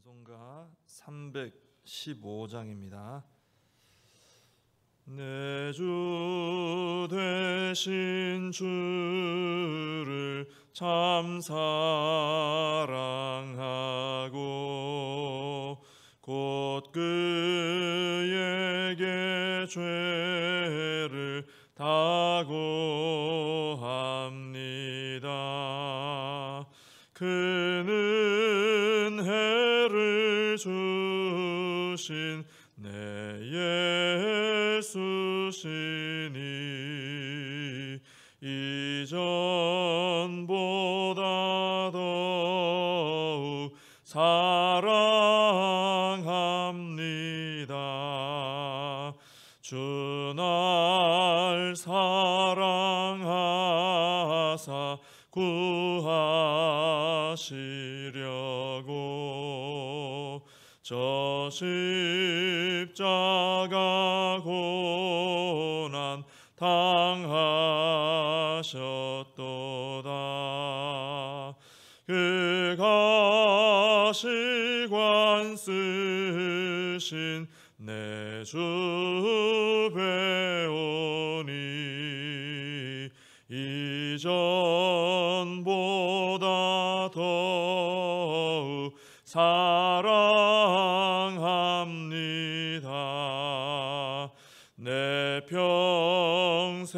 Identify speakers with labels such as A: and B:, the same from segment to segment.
A: 찬송가 315장입니다. 내 주 되신 주를 참 사랑하고 곧 그에게 죄를 다고합니다. 그는 해를 주신 내 예수시니 이전보다 더욱 사랑합니다. 주 날 사랑하사 구하시려고 저 십자가 고난 당하셨도다. 그 가시관 쓰신 내 주 배우니 이전보다 더욱 사랑합니다. 내 평생에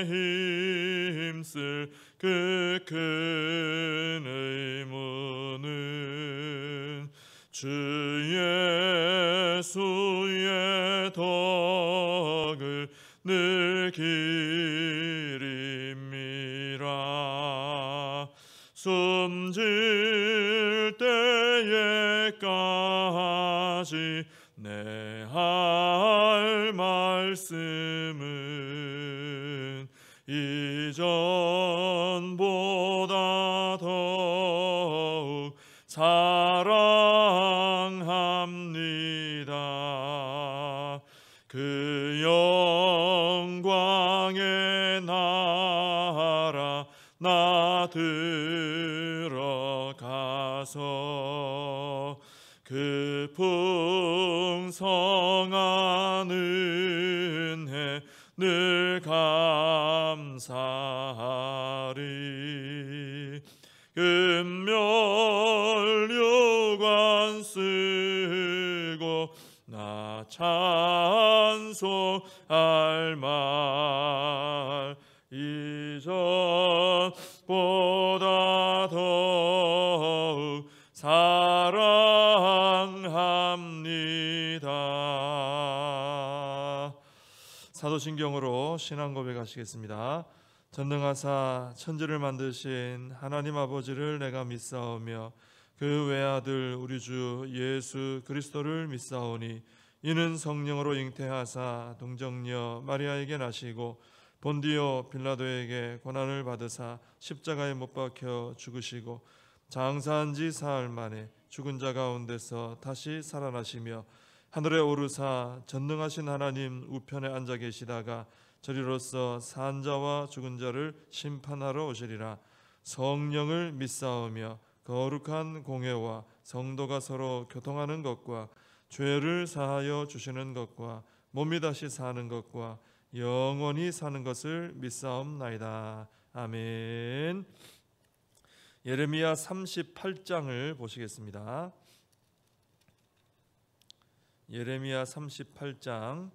A: 힘쓸 그 큰 의무는 주 예수의 덕을 늘 기립니다. 숨질 때에까지 내 할 말씀은 이전보다 더욱 사랑합니다. 그 영광의 나라 나 들어가서 그 풍성한 은혜 늘 감사하리. 금멸류관 쓰고 나 찬송할 말 이전보다 더욱 사랑합니다. 사도신경으로 신앙 고백하시겠습니다. 전능하사 천지를 만드신 하나님 아버지를 내가 믿사오며 그 외아들 우리 주 예수 그리스도를 믿사오니 이는 성령으로 잉태하사 동정녀 마리아에게 나시고 본디오 빌라도에게 고난을 받으사 십자가에 못 박혀 죽으시고 장사한 지 사흘 만에 죽은 자 가운데서 다시 살아나시며 하늘에 오르사 전능하신 하나님 우편에 앉아 계시다가 저리로서 산 자와 죽은 자를 심판하러 오시리라. 성령을 믿사오며 거룩한 공회와 성도가 서로 교통하는 것과 죄를 사하여 주시는 것과 몸이 다시 사는 것과 영원히 사는 것을 믿사옵나이다. 아멘. 예레미야 38장을 보시겠습니다. 예레미야 38장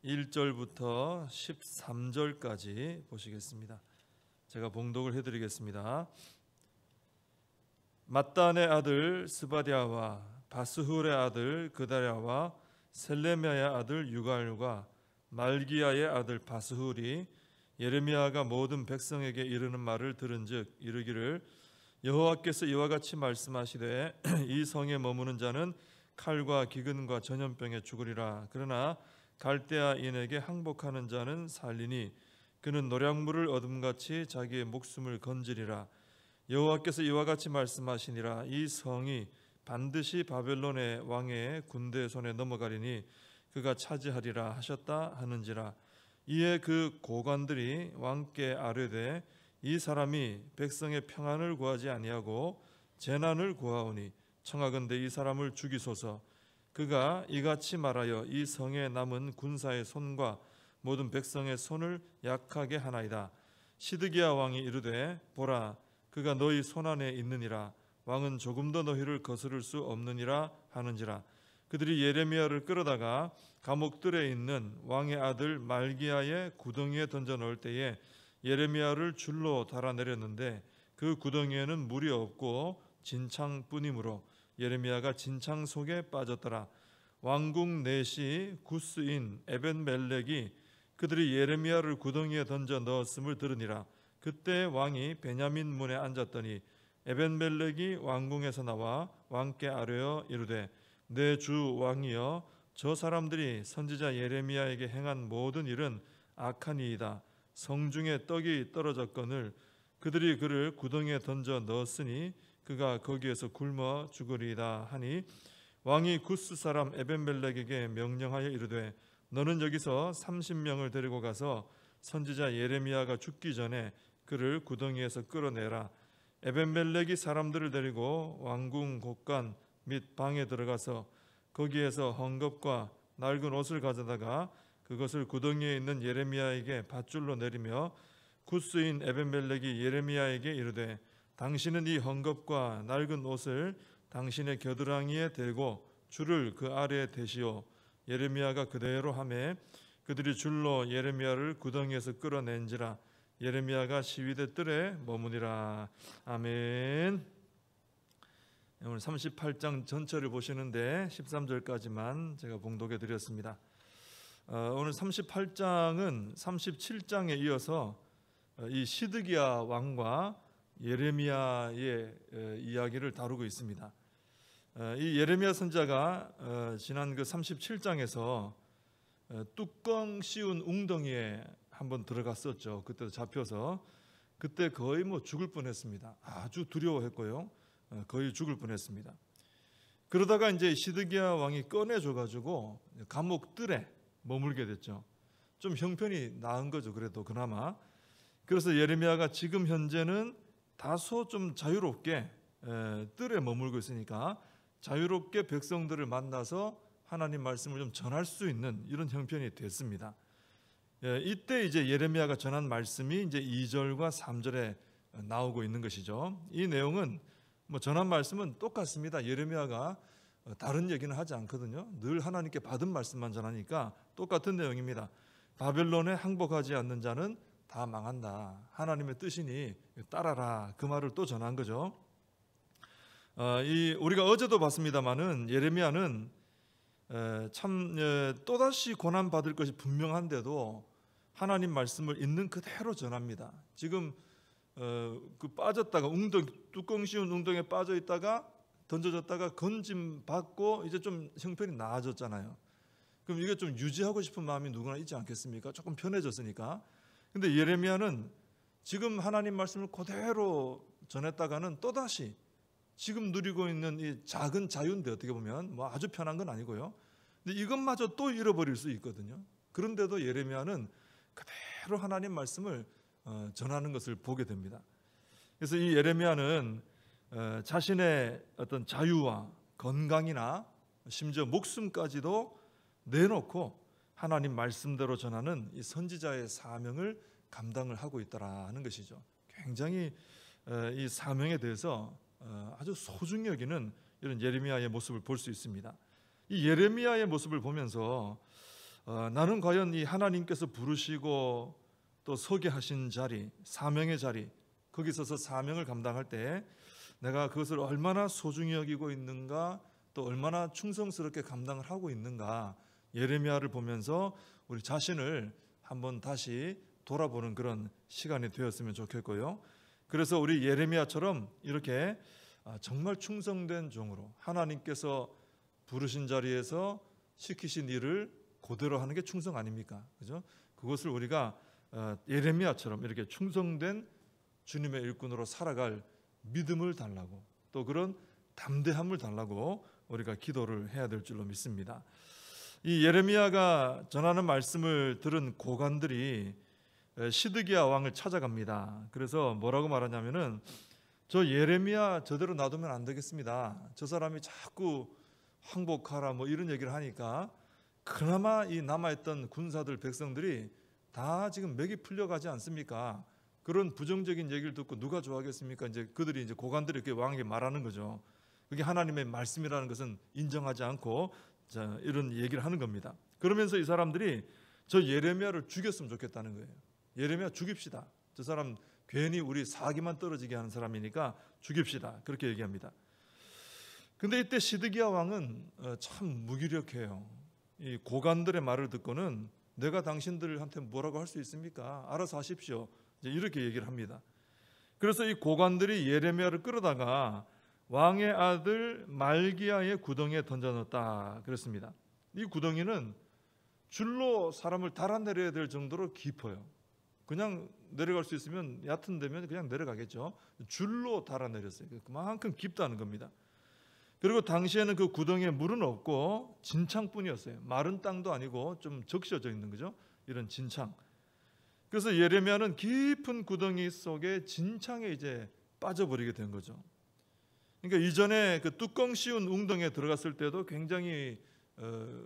A: 1절부터 13절까지 보시겠습니다. 제가 봉독을 해드리겠습니다. 맏단의 아들 스바디아와 바스훌의 아들 그다랴와 셀레미야의 아들 유갈과 말기야의 아들 바스훌이 예레미야가 모든 백성에게 이르는 말을 들은즉 이르기를 여호와께서 이와 같이 말씀하시되 이 성에 머무는 자는 칼과 기근과 전염병에 죽으리라. 그러나 갈대아인에게 항복하는 자는 살리니 그는 노량물을 얻음같이 자기의 목숨을 건지리라. 여호와께서 이와 같이 말씀하시니라. 이 성이 반드시 바벨론의 왕의 군대 손에 넘어가리니 그가 차지하리라 하셨다 하는지라. 이에 그 고관들이 왕께 아뢰되 이 사람이 백성의 평안을 구하지 아니하고 재난을 구하오니 청하건대 이 사람을 죽이소서. 그가 이같이 말하여 이 성에 남은 군사의 손과 모든 백성의 손을 약하게 하나이다. 시드기야 왕이 이르되 보라 그가 너희 손안에 있느니라. 왕은 조금도 너희를 거스를 수 없느니라 하는지라. 그들이 예레미야를 끌어다가 감옥들에 있는 왕의 아들 말기야의 구덩이에 던져 넣을 때에 예레미야를 줄로 달아내렸는데 그 구덩이에는 물이 없고 진창뿐이므로 예레미야가 진창 속에 빠졌더라. 왕궁 내시 구스인 에벤멜렉이 그들이 예레미야를 구덩이에 던져 넣었음을 들으니라. 그때 왕이 베냐민 문에 앉았더니 에벤멜렉이 왕궁에서 나와 왕께 아뢰어 이르되 내 주 왕이여 저 사람들이 선지자 예레미야에게 행한 모든 일은 악하니이다. 성중에 떡이 떨어졌거늘 그들이 그를 구덩이에 던져 넣었으니 그가 거기에서 굶어 죽으리이다 하니 왕이 구스 사람 에벤멜렉에게 명령하여 이르되 너는 여기서 30명을 데리고 가서 선지자 예레미야가 죽기 전에 그를 구덩이에서 끌어내라. 에벤멜렉이 사람들을 데리고 왕궁 곳간 및 방에 들어가서 거기에서 헝겊과 낡은 옷을 가져다가 그것을 구덩이에 있는 예레미야에게 밧줄로 내리며 구스인 에벤멜렉이 예레미야에게 이르되 당신은 이 헝겊과 낡은 옷을 당신의 겨드랑이에 대고 줄을 그 아래에 대시오. 예레미야가 그대로 하매 그들이 줄로 예레미야를 구덩이에서 끌어낸지라. 예레미야가 시위대 뜰에 머무니라. 아멘. 오늘 38장 전체를 보시는데 13절까지만 제가 봉독해 드렸습니다. 오늘 38장은 37장에 이어서 이 시드기야 왕과 예레미야의 이야기를 다루고 있습니다. 이 예레미야 선지자가 지난 그 37장에서 뚜껑 씌운 웅덩이에 한번 들어갔었죠. 그때 잡혀서 그때 거의 죽을 뻔했습니다. 아주 두려워했고요. 거의 죽을 뻔했습니다. 그러다가 이제 시드기야 왕이 꺼내줘가지고 감옥 뜰에 머물게 됐죠. 좀 형편이 나은 거죠. 그래도 그나마. 그래서 예레미야가 지금 현재는 다소 좀 자유롭게 뜰에 머물고 있으니까 자유롭게 백성들을 만나서 하나님 말씀을 좀 전할 수 있는 이런 형편이 됐습니다. 이때 이제 예레미야가 전한 말씀이 이제 2절과 3절에 나오고 있는 것이죠. 이 내용은 전한 말씀은 똑같습니다. 예레미야가 다른 얘기는 하지 않거든요. 늘 하나님께 받은 말씀만 전하니까 똑같은 내용입니다. 바벨론에 항복하지 않는 자는 다 망한다. 하나님의 뜻이니 따라라. 그 말을 또 전한 거죠. 우리가 어제도 봤습니다마는 예레미야는 참 또다시 고난 받을 것이 분명한데도 하나님 말씀을 있는 그대로 전합니다. 지금 그 빠졌다가 뚜껑 씌운 웅덩이에 빠져 있다가 던져졌다가 건짐 받고 이제 좀 형편이 나아졌잖아요. 그럼 이게 좀 유지하고 싶은 마음이 누구나 있지 않겠습니까? 조금 편해졌으니까. 근데 예레미야는 지금 하나님 말씀을 그대로 전했다가는 또다시 지금 누리고 있는 이 작은 자유인데 어떻게 보면 아주 편한 건 아니고요. 근데 이것마저 또 잃어버릴 수 있거든요. 그런데도 예레미야는 그대로 하나님 말씀을 전하는 것을 보게 됩니다. 그래서 이 예레미야는 자신의 어떤 자유와 건강이나 심지어 목숨까지도 내놓고 하나님 말씀대로 전하는 이 선지자의 사명을 감당을 하고 있더라 하는 것이죠. 굉장히 이 사명에 대해서 아주 소중히 여기는 이런 예레미야의 모습을 볼 수 있습니다. 이 예레미야의 모습을 보면서 나는 과연 이 하나님께서 부르시고 또 서게 하신 자리, 사명의 자리, 거기 서서 사명을 감당할 때 내가 그것을 얼마나 소중히 여기고 있는가, 또 얼마나 충성스럽게 감당을 하고 있는가, 예레미야를 보면서 우리 자신을 한번 다시 돌아보는 그런 시간이 되었으면 좋겠고요. 그래서 우리 예레미야처럼 이렇게 정말 충성된 종으로 하나님께서 부르신 자리에서 시키신 일을 그대로 하는 게 충성 아닙니까? 그죠? 그것을 우리가 예레미야처럼 이렇게 충성된 주님의 일꾼으로 살아갈 믿음을 달라고, 또 그런 담대함을 달라고 우리가 기도를 해야 될 줄로 믿습니다. 이 예레미야가 전하는 말씀을 들은 고관들이 시드기야 왕을 찾아갑니다. 그래서 뭐라고 말하냐면은 저 예레미야 저대로 놔두면 안 되겠습니다. 저 사람이 자꾸 항복하라 뭐 이런 얘기를 하니까 그나마 이 남아있던 군사들 백성들이 다 지금 맥이 풀려가지 않습니까? 그런 부정적인 얘기를 듣고 누가 좋아하겠습니까? 이제 그들이 이제 고관들이 이렇게 왕에게 말하는 거죠. 그게 하나님의 말씀이라는 것은 인정하지 않고 자, 이런 얘기를 하는 겁니다. 그러면서 이 사람들이 저 예레미야를 죽였으면 좋겠다는 거예요. 예레미야 죽입시다. 저 사람 괜히 우리 사기만 떨어지게 하는 사람이니까 죽입시다. 그렇게 얘기합니다. 근데 이때 시드기야 왕은 참 무기력해요. 이 고관들의 말을 듣고는 내가 당신들한테 뭐라고 할 수 있습니까? 알아서 하십시오. 이제 이렇게 얘기를 합니다. 그래서 이 고관들이 예레미야를 끌어다가 왕의 아들 말기야의 구덩이에 던져넣었다 그랬습니다. 이 구덩이는 줄로 사람을 달아내려야 될 정도로 깊어요. 그냥 내려갈 수 있으면 얕은 데면 그냥 내려가겠죠. 줄로 달아내렸어요. 그만큼 깊다는 겁니다. 그리고 당시에는 그 구덩이에 물은 없고 진창뿐이었어요. 마른 땅도 아니고 좀 적셔져 있는 거죠. 이런 진창. 그래서 예레미야는 깊은 구덩이 속에 진창에 이제 빠져버리게 된 거죠. 그러니까 이전에 그 뚜껑 씌운 웅덩이에 들어갔을 때도 굉장히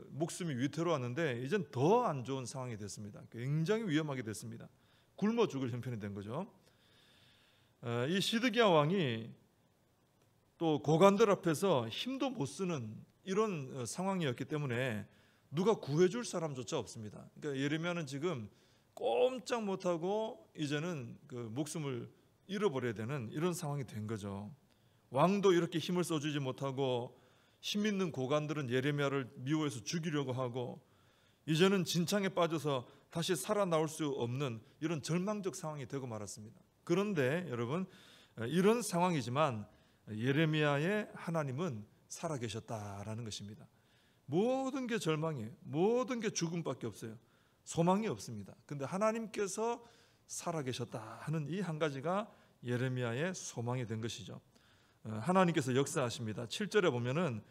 A: 목숨이 위태로웠는데 이젠 더 안 좋은 상황이 됐습니다. 굉장히 위험하게 됐습니다. 굶어 죽을 형편이 된 거죠. 이 시드기야 왕이 또 고관들 앞에서 힘도 못 쓰는 이런 상황이었기 때문에 누가 구해줄 사람조차 없습니다. 그러니까 예레미야는 지금 꼼짝 못하고 이제는 그 목숨을 잃어버려야 되는 이런 상황이 된 거죠. 왕도 이렇게 힘을 써주지 못하고 힘 있는 고관들은 예레미야를 미워해서 죽이려고 하고 이제는 진창에 빠져서 다시 살아나올 수 없는 이런 절망적 상황이 되고 말았습니다. 그런데 여러분 이런 상황이지만 예레미야의 하나님은 살아계셨다라는 것입니다. 모든 게 절망이에요. 모든 게 죽음밖에 없어요. 소망이 없습니다. 그런데 하나님께서 살아계셨다 하는 이 한 가지가 예레미야의 소망이 된 것이죠. 하나님께서 역사하십니다. 7절에 보면은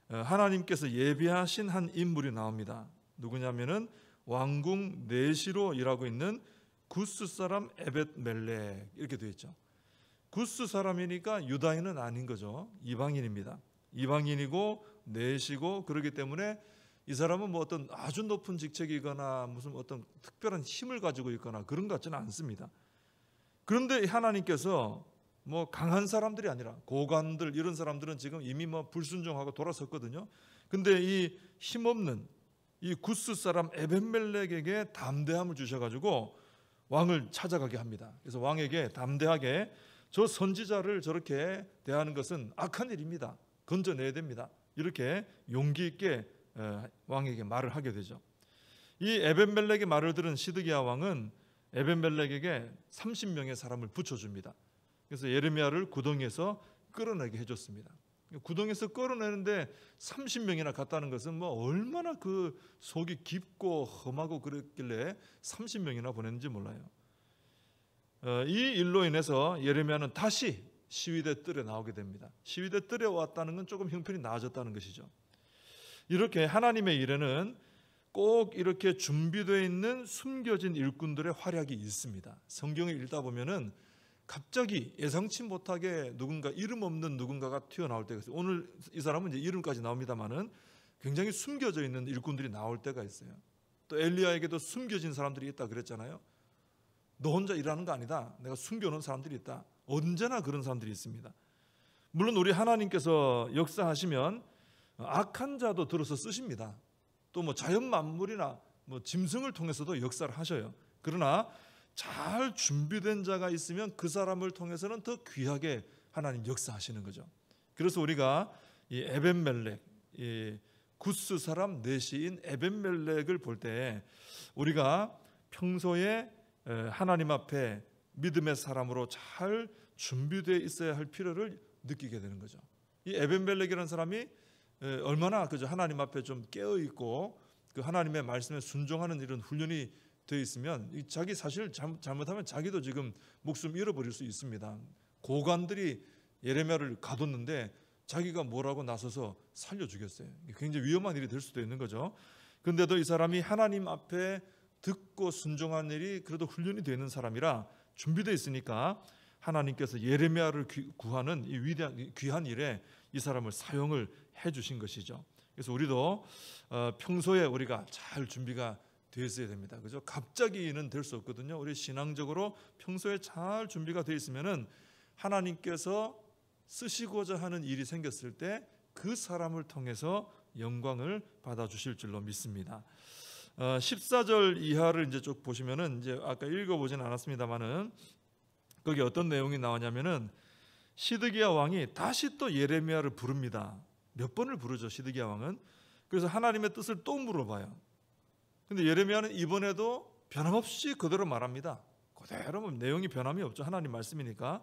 A: 하나님께서 예비하신 한 인물이 나옵니다. 누구냐면은 왕궁 내시로 일하고 있는 구스 사람 에벳멜렉 이렇게 되어 있죠. 구스 사람이니까 유다인은 아닌 거죠. 이방인입니다. 이방인이고 내시고 그렇기 때문에 이 사람은 뭐 어떤 아주 높은 직책이거나 무슨 어떤 특별한 힘을 가지고 있거나 그런 것 같지는 않습니다. 그런데 하나님께서 뭐 강한 사람들이 아니라 고관들 이런 사람들은 지금 이미 뭐 불순종하고 돌아섰거든요. 근데 이 힘없는 이 구스 사람 에벳멜렉에게 담대함을 주셔가지고 왕을 찾아가게 합니다. 그래서 왕에게 담대하게 저 선지자를 저렇게 대하는 것은 악한 일입니다. 건져내야 됩니다. 이렇게 용기 있게 왕에게 말을 하게 되죠. 이 에벳멜렉의 말을 들은 시드기야 왕은 에벳멜렉에게 30명의 사람을 붙여줍니다. 그래서 예레미야를 구덩이에서 끌어내게 해줬습니다. 구덩이에서 끌어내는데 30명이나 갔다는 것은 뭐 얼마나 그 속이 깊고 험하고 그랬길래 30명이나 보냈는지 몰라요. 이 일로 인해서 예레미야는 다시 시위대 뜰에 나오게 됩니다. 시위대 뜰에 왔다는 건 조금 형편이 나아졌다는 것이죠. 이렇게 하나님의 일에는 꼭 이렇게 준비되어 있는 숨겨진 일꾼들의 활약이 있습니다. 성경을 읽다 보면은 갑자기 예상치 못하게 누군가 이름 없는 누군가가 튀어나올 때가 있어요. 오늘 이 사람은 이제 이름까지 나옵니다만은 굉장히 숨겨져 있는 일꾼들이 나올 때가 있어요. 또 엘리야에게도 숨겨진 사람들이 있다 그랬잖아요. 너 혼자 일하는 거 아니다. 내가 숨겨놓은 사람들이 있다. 언제나 그런 사람들이 있습니다. 물론 우리 하나님께서 역사하시면 악한 자도 들어서 쓰십니다. 또 뭐 자연 만물이나 뭐 짐승을 통해서도 역사를 하셔요. 그러나 잘 준비된 자가 있으면 그 사람을 통해서는 더 귀하게 하나님 역사하시는 거죠. 그래서 우리가 이 에벳멜렉, 이 구스 사람 내시인 에벳멜렉을 볼 때 우리가 평소에 하나님 앞에 믿음의 사람으로 잘 준비되어 있어야 할 필요를 느끼게 되는 거죠. 이 에벳멜렉이라는 사람이 얼마나 그저 하나님 앞에 좀 깨어 있고 그 하나님의 말씀에 순종하는 이런 훈련이 되어 있으면 자기 사실 잘못하면 자기도 지금 목숨 잃어버릴 수 있습니다. 고관들이 예레미야를 가뒀는데 자기가 뭐라고 나서서 살려주겠어요. 굉장히 위험한 일이 될 수도 있는 거죠. 그런데도 이 사람이 하나님 앞에 듣고 순종한 일이 그래도 훈련이 되는 사람이라 준비되어 있으니까 하나님께서 예레미야를 구하는 이 위대한 귀한 일에 이 사람을 사용을 해주신 것이죠. 그래서 우리도 평소에 우리가 잘 준비가 되어 있어야 됩니다. 그죠? 갑자기는 될 수 없거든요. 우리 신앙적으로 평소에 잘 준비가 되어 있으면은 하나님께서 쓰시고자 하는 일이 생겼을 때 그 사람을 통해서 영광을 받아 주실 줄로 믿습니다. 14절 이하를 이제 쭉 보시면은 이제 아까 읽어보진 않았습니다만은 거기 어떤 내용이 나오냐면은 시드기야 왕이 다시 또 예레미야를 부릅니다. 몇 번을 부르죠, 시드기야 왕은. 그래서 하나님의 뜻을 또 물어봐요. 근데 예레미야는 이번에도 변함없이 그대로 말합니다. 그대로 내용이 변함이 없죠. 하나님 말씀이니까.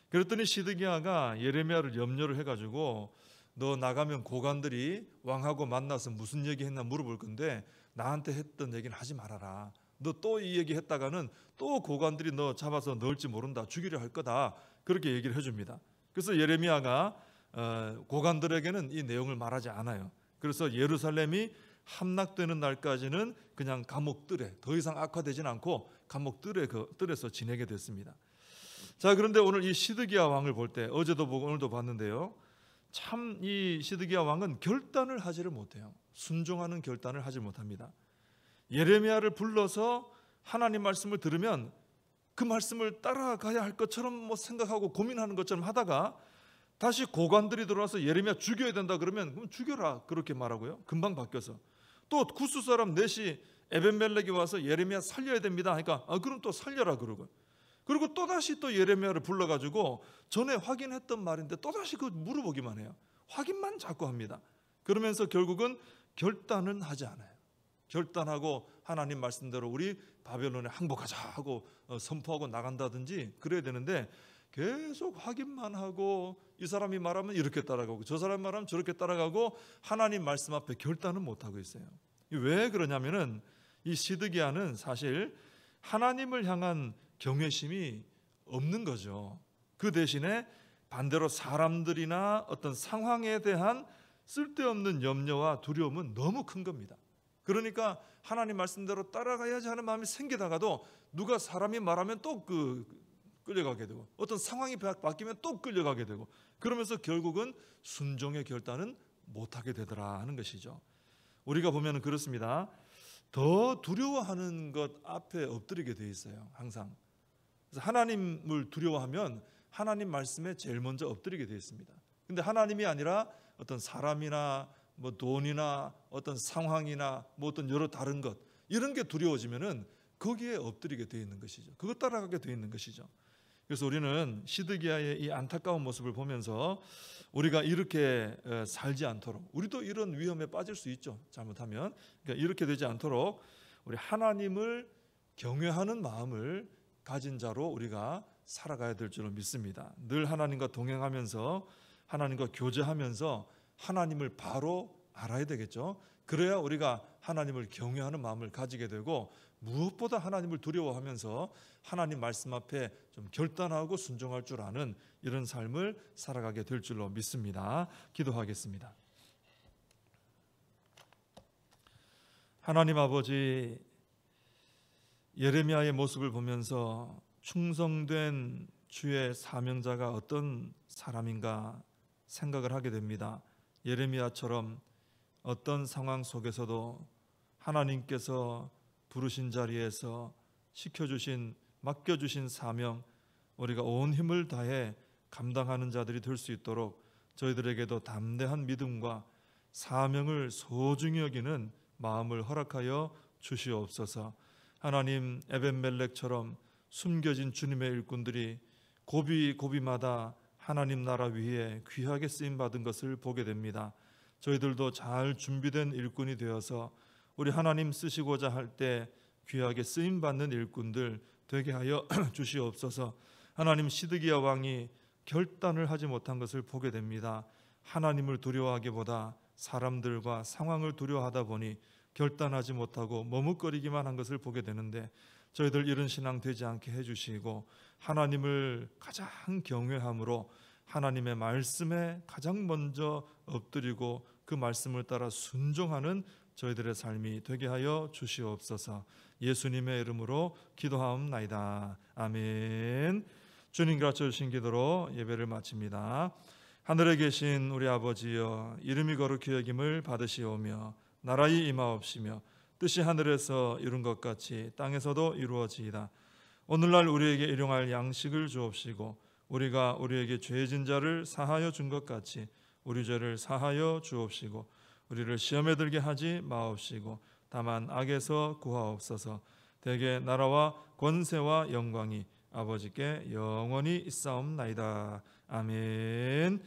A: 그랬더니 시드기야가 예레미야를 염려를 해가지고 너 나가면 고관들이 왕하고 만나서 무슨 얘기했나 물어볼 건데 나한테 했던 얘기는 하지 말아라. 너 또 이 얘기 했다가는 또 고관들이 너 잡아서 넣을지 모른다. 죽이려 할 거다. 그렇게 얘기를 해줍니다. 그래서 예레미야가 고관들에게는 이 내용을 말하지 않아요. 그래서 예루살렘이 함락되는 날까지는 그냥 감옥들에 더 이상 악화되진 않고 감옥들에서 지내게 됐습니다. 자, 그런데 오늘 이 시드기야 왕을 볼 때 어제도 보고 오늘도 봤는데요. 참 이 시드기야 왕은 결단을 하지를 못해요. 순종하는 결단을 하지 못합니다. 예레미야를 불러서 하나님 말씀을 들으면 그 말씀을 따라가야 할 것처럼 뭐 생각하고 고민하는 것처럼 하다가 다시 고관들이 들어와서 예레미야 죽여야 된다 그러면 그럼 죽여라 그렇게 말하고요. 금방 바뀌어서 또 구스 사람 넷이 에벤멜렉이 와서 예레미야 살려야 됩니다 하니까 그럼 또 살려라 그러고 그리고 또다시 또 예레미야를 불러가지고 전에 확인했던 말인데 또다시 그 물어보기만 해요. 확인만 자꾸 합니다. 그러면서 결국은 결단은 하지 않아요. 결단하고 하나님 말씀대로 우리 바벨론에 항복하자 하고 선포하고 나간다든지 그래야 되는데 계속 확인만 하고 이 사람이 말하면 이렇게 따라가고 저 사람이 말하면 저렇게 따라가고 하나님 말씀 앞에 결단은 못하고 있어요. 왜 그러냐면은 이 시드기야는 사실 하나님을 향한 경외심이 없는 거죠. 그 대신에 반대로 사람들이나 어떤 상황에 대한 쓸데없는 염려와 두려움은 너무 큰 겁니다. 그러니까 하나님 말씀대로 따라가야지 하는 마음이 생기다가도 누가 사람이 말하면 또 끌려가게 되고 어떤 상황이 바뀌면 또 끌려가게 되고 그러면서 결국은 순종의 결단은 못하게 되더라 하는 것이죠. 우리가 보면 그렇습니다. 더 두려워하는 것 앞에 엎드리게 돼 있어요. 항상. 그래서 하나님을 두려워하면 하나님 말씀에 제일 먼저 엎드리게 돼 있습니다. 근데 하나님이 아니라 어떤 사람이나 뭐 돈이나 어떤 상황이나 뭐 어떤 여러 다른 것 이런 게 두려워지면은 거기에 엎드리게 돼 있는 것이죠. 그것 따라가게 돼 있는 것이죠. 그래서 우리는 시드기야의 이 안타까운 모습을 보면서 우리가 이렇게 살지 않도록 우리도 이런 위험에 빠질 수 있죠. 잘못하면 그러니까 이렇게 되지 않도록 우리 하나님을 경외하는 마음을 가진 자로 우리가 살아가야 될 줄로 믿습니다. 늘 하나님과 동행하면서 하나님과 교제하면서 하나님을 바로 알아야 되겠죠. 그래야 우리가 하나님을 경외하는 마음을 가지게 되고 무엇보다 하나님을 두려워하면서 하나님 말씀 앞에 좀 결단하고 순종할 줄 아는 이런 삶을 살아가게 될 줄로 믿습니다. 기도하겠습니다. 하나님 아버지, 예레미야의 모습을 보면서 충성된 주의 사명자가 어떤 사람인가 생각을 하게 됩니다. 예레미야처럼 어떤 상황 속에서도 하나님께서 부르신 자리에서 시켜주신 맡겨주신 사명 우리가 온 힘을 다해 감당하는 자들이 될 수 있도록 저희들에게도 담대한 믿음과 사명을 소중히 여기는 마음을 허락하여 주시옵소서. 하나님, 에벤멜렉처럼 숨겨진 주님의 일꾼들이 고비고비마다 하나님 나라 위에 귀하게 쓰임받은 것을 보게 됩니다. 저희들도 잘 준비된 일꾼이 되어서 우리 하나님 쓰시고자 할 때 귀하게 쓰임받는 일꾼들 되게 하여 주시옵소서. 하나님, 시드기야 왕이 결단을 하지 못한 것을 보게 됩니다. 하나님을 두려워하기보다 사람들과 상황을 두려워하다 보니 결단하지 못하고 머뭇거리기만 한 것을 보게 되는데 저희들 이런 신앙 되지 않게 해주시고 하나님을 가장 경외함으로 하나님의 말씀에 가장 먼저 엎드리고 그 말씀을 따라 순종하는 저희들의 삶이 되게 하여 주시옵소서. 예수님의 이름으로 기도하옵나이다. 아멘. 주님 가르쳐 주신 기도로 예배를 마칩니다. 하늘에 계신 우리 아버지여, 이름이 거룩히 여김을 받으시오며 나라의 임하옵시며 뜻이 하늘에서 이룬 것 같이 땅에서도 이루어지이다. 오늘날 우리에게 일용할 양식을 주옵시고 우리가 우리에게 죄진 자를 사하여 준 것 같이 우리 죄를 사하여 주옵시고 우리를 시험에 들게 하지 마옵시고 다만 악에서 구하옵소서. 대개 나라와 권세와 영광이 아버지께 영원히 있사옵나이다. 아멘.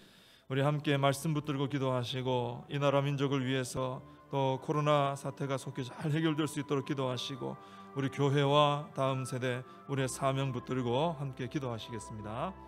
A: 우리 함께 말씀 붙들고 기도하시고 이 나라 민족을 위해서 또 코로나 사태가 속히 잘 해결될 수 있도록 기도하시고 우리 교회와 다음 세대 우리의 사명 붙들고 함께 기도하시겠습니다.